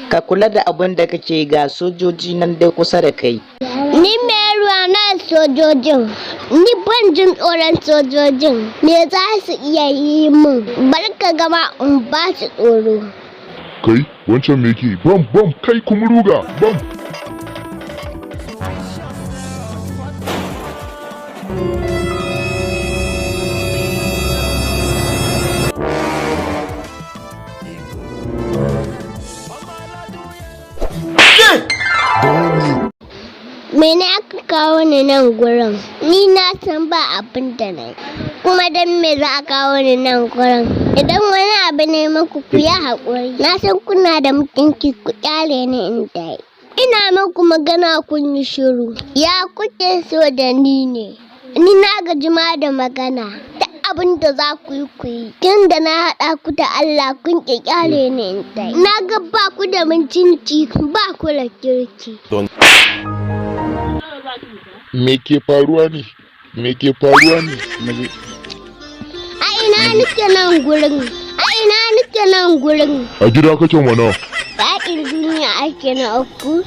Ka kula da abin da kake ga sojoji nan dai kusa da kai. Ni mai ruwa na sojojin. Ni ban jin tsoron sojojin. Me za su iya yi min? Bari ka gama in ba su tsoro. Kai, wancan me ke? Bam, kai kuma ruga, bam! Mene aka kawo ni nan gurin? Ni na san ba abin da na yi. Kuma dan me za a kawo ni nan gurin? Idan wani abu ne muku ku yi haƙuri. Na san kuna da mutunci ku ƙyale ni in dai. Ina muku magana kun yi shiru. Ya kuke so da ni ne? Ni na gaji ma da magana. Abin da za ku yi tun da na haɗa ku da Allah kun ƙyale ni in dai. Na ga ba ku da mutunci ba ku da kirki. Me ke faruwa ne? A ina nake nan gurin? A gida kake mana? Faɗin duniya ake na uku.